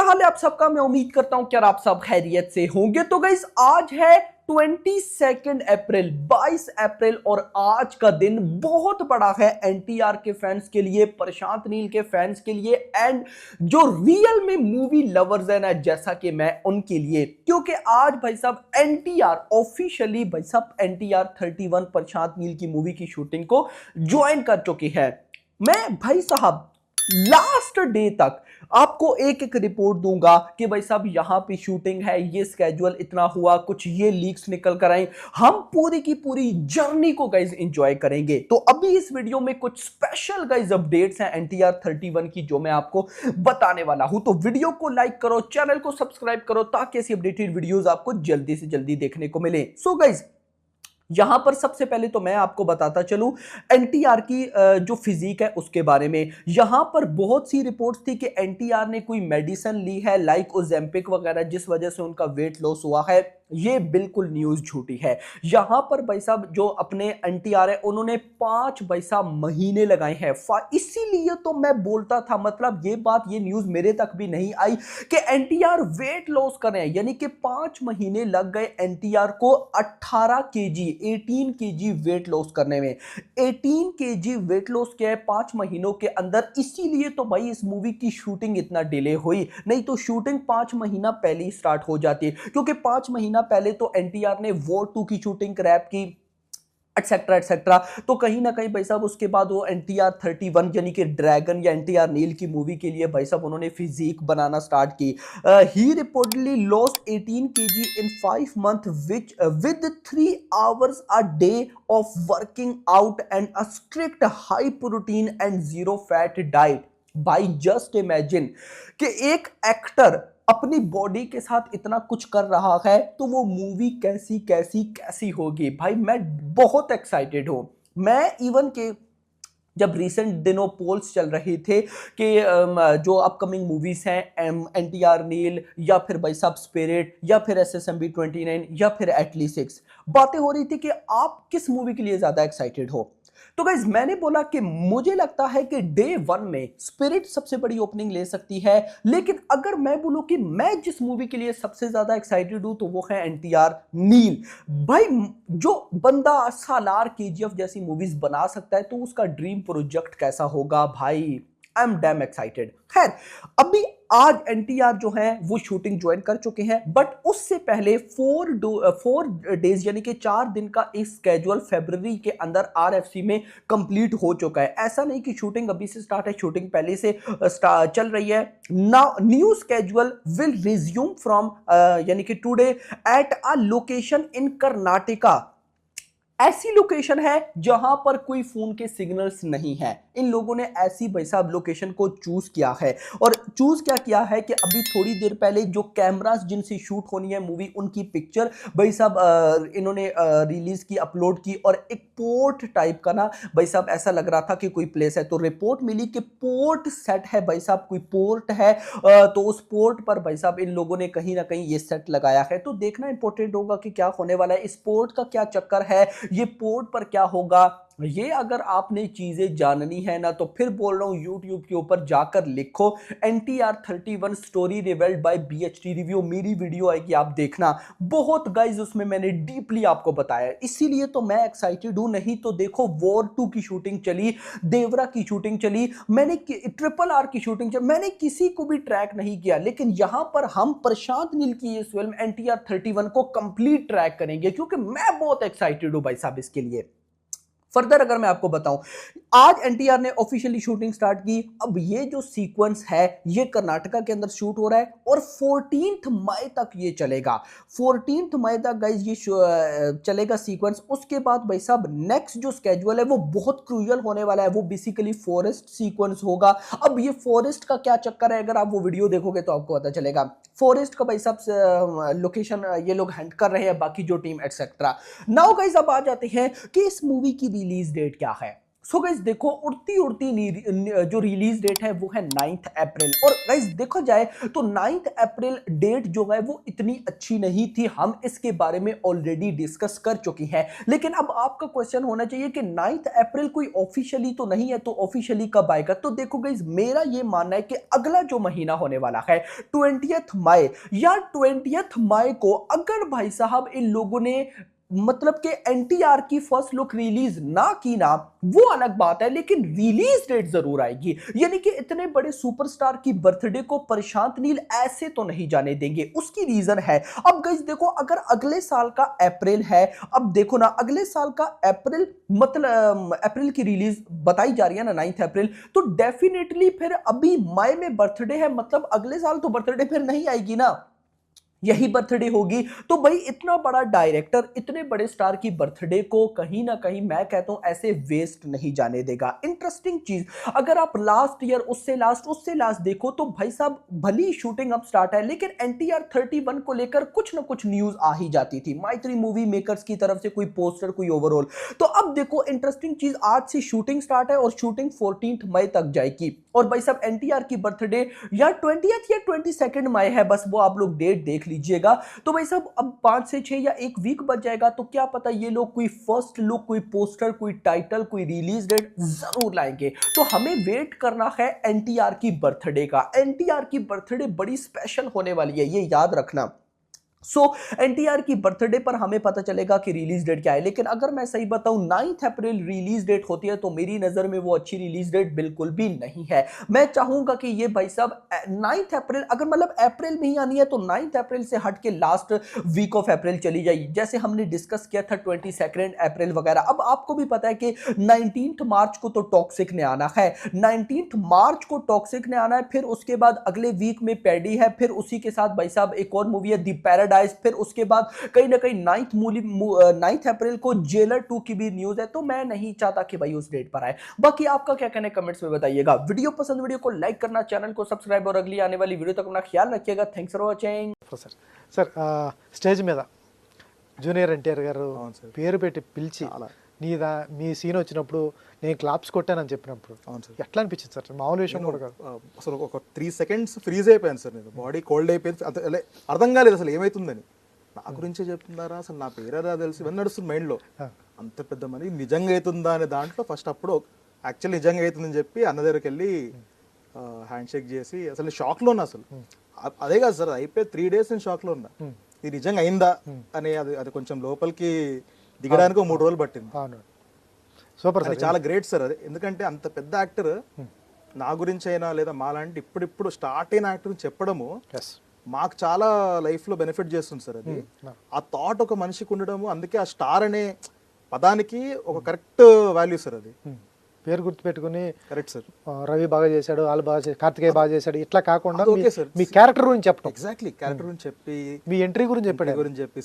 हाल है आप सबका। मैं उम्मीद करता हूं कि आप सब खैरियत से होंगे। तो गाइस आज है 22 अप्रैल 22 अप्रैल और आज का दिन बहुत बड़ा है एनटीआर के फैंस के लिए, प्रशांत नील के फैंस के लिए एंड जो रियल में मूवी लवर्स हैं ना जैसा कि मैं उनके लिए, क्योंकि आज भाई साहब एनटीआर ऑफिशियली भाई साहब एनटीआर 31 प्रशांत नील की मूवी की शूटिंग को ज्वाइन कर चुकी है। मैं भाई साहब लास्ट डे तक आपको एक एक रिपोर्ट दूंगा कि भाई साहब यहां पे शूटिंग है, ये स्केड्यूल इतना हुआ, कुछ ये लीक्स निकल कर आए। हम पूरी की पूरी जर्नी को गाइज एंजॉय करेंगे। तो अभी इस वीडियो में कुछ स्पेशल गाइज अपडेट्स हैं एनटीआर 31 की जो मैं आपको बताने वाला हूं। तो वीडियो को लाइक करो, चैनल को सब्सक्राइब करो ताकि ऐसी अपडेटेड वीडियोस आपको जल्दी से जल्दी देखने को मिले। सो गाइज यहां पर सबसे पहले तो मैं आपको बताता चलूं एनटीआर की जो फिजिक है उसके बारे में। यहां पर बहुत सी रिपोर्ट्स थी कि एनटीआर ने कोई मेडिसिन ली है लाइक ओजेम्पिक वगैरह जिस वजह से उनका वेट लॉस हुआ है। ये बिल्कुल न्यूज झूठी है। यहां पर भाई साहब जो अपने एनटीआर है उन्होंने 5 भाई साहब महीने लगाए हैं। इसीलिए तो मैं बोलता था, मतलब ये बात, ये न्यूज मेरे तक भी नहीं आई कि एनटीआर वेट लॉस कर रहे हैं, यानी कि 5 महीने लग गए एनटीआर को 18 केजी 18 केजी वेट लॉस करने में। 18 केजी वेट लॉस किया है 5 महीनों के अंदर। इसीलिए तो भाई इस मूवी की शूटिंग इतना डिले हुई, नहीं तो शूटिंग 5 महीना पहले ही स्टार्ट हो जाती, क्योंकि 5 महीना पहले तो एनटीआर ने वॉर 2 की शूटिंग क्रैप की एटसेट्रा एटसेट्रा। तो कहीं ना कहीं भाई साहब उसके बाद वो एनटीआर 31 यानी कि ड्रैगन या एनटीआर नील की मूवी के लिए भाई साहब उन्होंने फिजिक बनाना स्टार्ट की। He reportedly lost 18 KG in 5 month which with 3 hours a day of working out and a strict high protein and zero fat diet. भाई जस्ट इमेजिन कि एक एक्टर अपनी बॉडी के साथ इतना कुछ कर रहा है तो वो मूवी कैसी कैसी कैसी होगी। भाई मैं बहुत एक्साइटेड हूं। मैं इवन के जब रिसेंट दिनों पोल्स चल रहे थे कि जो अपकमिंग मूवीज हैं एनटीआर नील या फिर भाई साहब स्पिरिट या फिर एसएसएमबी 29 या फिर एटली 6, बातें हो रही थी कि आप किस मूवी के लिए ज्यादा एक्साइटेड हो। तो गाइज मैंने बोला कि मुझे लगता है कि डे 1 में स्पिरिट सबसे बड़ी ओपनिंग ले सकती है, लेकिन अगर मैं बोलूं कि मैं जिस मूवी के लिए सबसे ज्यादा एक्साइटेड हूं तो वो है एनटीआर नील। भाई जो बंदा सालार केजीएफ जैसी मूवीज बना सकता है तो उसका ड्रीम प्रोजेक्ट कैसा होगा भाई। I am damn excited. खैर अभी आज एनटीआर जो है वो शूटिंग ज्वाइन कर चुके हैं, बट उससे पहले 4 डेज यानी कि 4 दिन का एक स्केड्यूल फरवरी के अंदर आरएफसी में कंप्लीट हो चुका है। ऐसा नहीं कि शूटिंग अभी से स्टार्ट है, शूटिंग पहले से चल रही है। Now new schedule will resume from यानी कि today at a location in Karnataka. ऐसी लोकेशन है जहां पर कोई फोन के सिग्नल्स नहीं है। इन लोगों ने ऐसी भाई साहब लोकेशन को चूज किया है। और चूज क्या किया है कि अभी थोड़ी देर पहले जो कैमरास जिनसे शूट होनी है मूवी उनकी पिक्चर भाई साहब इन्होंने रिलीज की, अपलोड की, और एक पोर्ट टाइप का ना भाई साहब ऐसा लग रहा था कि कोई प्लेस है। तो रिपोर्ट मिली कि पोर्ट सेट है भाई साहब, कोई पोर्ट है। तो उस पोर्ट पर भाई साहब इन लोगों ने कहीं ना कहीं ये सेट लगाया है। तो देखना इंपॉर्टेंट होगा कि क्या होने वाला है, इस पोर्ट का क्या चक्कर है, ये पोर्ट पर क्या होगा। ये अगर आपने चीजें जाननी है ना तो फिर बोल रहा हूं यूट्यूब के ऊपर जाकर लिखो NTR 31 story revealed by BHT review, मेरी वीडियो आएगी, आप देखना। बहुत गाइज उसमें मैंने डीपली आपको बताया, इसीलिए तो मैं एक्साइटेड हूं। नहीं तो देखो वॉर 2 की शूटिंग चली, देवरा की शूटिंग चली, मैंने ट्रिपल आर की शूटिंग चली, मैंने किसी को भी ट्रैक नहीं किया। लेकिन यहां पर हम प्रशांत नील की इस फिल्म एनटीआर 31 को कंप्लीट ट्रैक करेंगे, क्योंकि मैं बहुत एक्साइटेड हूं भाई साहब इसके लिए। फर्दर अगर मैं आपको बताऊं, आज एनटीआर ने ऑफिशियली शूटिंग स्टार्ट की। अब ये जो सीक्वेंस है ये कर्नाटका के अंदर शूट हो रहा है और 14 मई तक ये चलेगा। 14 मई तक गाइज ये चलेगा सीक्वेंस। उसके बाद भाई साहब नेक्स्ट जो स्केड्यूल है वो बहुत क्रूशियल होने वाला है, वो बेसिकली फॉरेस्ट सीक्वेंस होगा। अब ये फॉरेस्ट का क्या चक्कर है, अगर आप वो वीडियो देखोगे तो आपको पता चलेगा। फॉरेस्ट का भाई साहब लोकेशन ये लोग हंट कर रहे हैं, बाकी जो टीम एटसेट्रा। नाउ गाइज अब आ जाते हैं कि इस मूवी की रिलीज डेट क्या है। सो गाइस देखो उड़ती उड़ती जो रिलीज डेट है वो है 9 अप्रैल। और गाइस देखो जाए तो 9 अप्रैल डेट जो है वो इतनी अच्छी नहीं थी, हम इसके बारे में ऑलरेडी डिस्कस कर चुकी हैं। लेकिन अब आपका क्वेश्चन होना चाहिए कि 9 अप्रैल कोई ऑफिशियली तो नहीं है, तो ऑफिशियली कब आएगा? तो देखो गाइस मेरा ये मानना है कि अगला जो महीना होने वाला है 20 मई या 20 मई को अगर भाई साहब इन लोगों ने मतलब कि एनटीआर की फर्स्ट लुक रिलीज ना की ना, वो अलग बात है, लेकिन रिलीज डेट जरूर आएगी। यानी कि इतने बड़े सुपरस्टार की बर्थडे को प्रशांत नील ऐसे तो नहीं जाने देंगे, उसकी रीजन है। अब गाइस देखो अगर अगले साल का अप्रैल है, अब देखो ना अगले साल का अप्रैल मतलब अप्रैल की रिलीज बताई जा रही है ना 9 अप्रैल, तो डेफिनेटली फिर अभी मई में बर्थडे है, मतलब अगले साल तो बर्थडे फिर नहीं आएगी ना, यही बर्थडे होगी। तो भाई इतना बड़ा डायरेक्टर इतने बड़े स्टार की बर्थडे को कहीं ना कहीं मैं कहता हूं ऐसे वेस्ट नहीं जाने देगा। इंटरेस्टिंग चीज, अगर आप लास्ट ईयर उससे लास्ट देखो तो भाई साहब भली शूटिंग अब स्टार्ट है, लेकिन एनटीआर 31 को लेकर कुछ ना कुछ न्यूज आ ही जाती थी, माइत्री मूवी मेकर्स की तरफ से कोई पोस्टर कोई ओवरऑल। तो अब देखो इंटरेस्टिंग चीज, आज से शूटिंग स्टार्ट है और शूटिंग 14 मई तक जाएगी। और भाई साहब एनटीआर की बर्थडे या 20th या 22 मई है, बस वो आप लोग डेट देख लीजिएगा। तो भाई साहब अब 5 से 6 या 1 वीक बच जाएगा, तो क्या पता ये लोग कोई फर्स्ट लुक कोई पोस्टर कोई टाइटल कोई रिलीज डेट जरूर लाएंगे। तो हमें वेट करना है एनटीआर की बर्थडे का। एनटीआर की बर्थडे बड़ी स्पेशल होने वाली है, ये याद रखना। सो एनटीआर की बर्थडे पर हमें पता चलेगा कि रिलीज डेट क्या है। लेकिन अगर मैं सही बताऊं 9 अप्रैल रिलीज डेट होती है तो मेरी नजर में वो अच्छी रिलीज डेट बिल्कुल भी नहीं है। मैं चाहूंगा कि ये भाई साहब 9 अप्रैल अगर मतलब अप्रैल में ही आनी है तो 9 अप्रैल से हट के लास्ट वीक ऑफ अप्रैल चली जाएगी, जैसे हमने डिस्कस किया था 22 अप्रैल वगैरह। अब आपको भी पता है कि 19 मार्च को तो टॉक्सिक ने आना है, 19 मार्च को टॉक्सिक ने आना है, फिर उसके बाद अगले वीक में पैडी है, फिर उसी के साथ भाई साहब एक और मूवी है दी पैराडाइज, फिर उसके बाद कहीं ना कहीं 9 अप्रैल को जेलर 2 की भी न्यूज है। तो मैं नहीं चाहता कि भाई उस डेट पर आए। बाकी आपका क्या कहना है कमेंट्स में बताइएगा। वीडियो पसंद वीडियो को लाइक करना, चैनल को सब्सक्राइब और अगली आने वाली वीडियो तक अपना ख्याल रखिएगा। Thanks for watching. Sir stage మీద జూనియర్ ఎన్టీఆర్ గారు పేరు పెట్టి పిలిచి మీ సీన్ వచ్చినప్పుడు నేను క్లాప్స్ కొట్టానని చెప్పినప్పుడు ఎట్లా అనిపించింది సార్? మామూలు విషయం కూడా కాదు. అసలు ఒక 3 seconds ఫ్రీజ్ అయిపోయాను సార్, నేను బాడీ కోల్డ్ అయిపోయింది, అర్థం కాలేదు అసలు ఏమైతుందని. నా గురించే చెప్తున్నారా అసలు నా పేరేరా తెలిసి ఇవన్నీ నడుస్తుంది మైండ్లో. అంత పెద్ద మనీ నిజంగా అవుతుందా అనే దాంట్లో ఫస్ట్ అప్పుడు యాక్చువల్లీ నిజంగా అవుతుందని చెప్పి అన్న దగ్గరికి వెళ్ళి హ్యాండ్ షేక్ చేసి అసలు షాక్లో ఉన్నా. అసలు అదే కాదు సార్, అయిపోయి 3 days నేను షాక్లో ఉన్నా. ఇది నిజంగా అయిందా అని అది కొంచెం లోపలికి దిగడానికి 3 రోజులు పట్టింది. సూపర్ అది చాలా గ్రేట్ సార్. అది ఎందుకంటే అంత పెద్ద యాక్టర్ నా గురించి అయినా లేదా మాలాంటి ఇప్పుడిప్పుడు స్టార్ట్ అయిన యాక్టర్ చెప్పడము మాకు చాలా లైఫ్ లో బెనిఫిట్ చేస్తుంది సార్. అది ఆ థాట్ ఒక మనిషికి ఉండడము, అందుకే ఆ స్టార్ అనే పదానికి ఒక కరెక్ట్ వాల్యూ సార్. అది పేరు గుర్తుపెట్టుకుని కరెక్ట్ సార్. రవి బాగా చేశాడు, వాళ్ళు బాగా చేశాడు, కార్తికేయ బాగా చేశాడు, ఇట్లా కాకుండా ఓకే సార్ మీ క్యారెక్టర్ గురించి చెప్పడం, ఎగ్జాక్ట్లీ క్యారెక్టర్ గురించి చెప్పి మీ ఎంట్రీ గురించి చెప్పాడు గురించి చెప్పి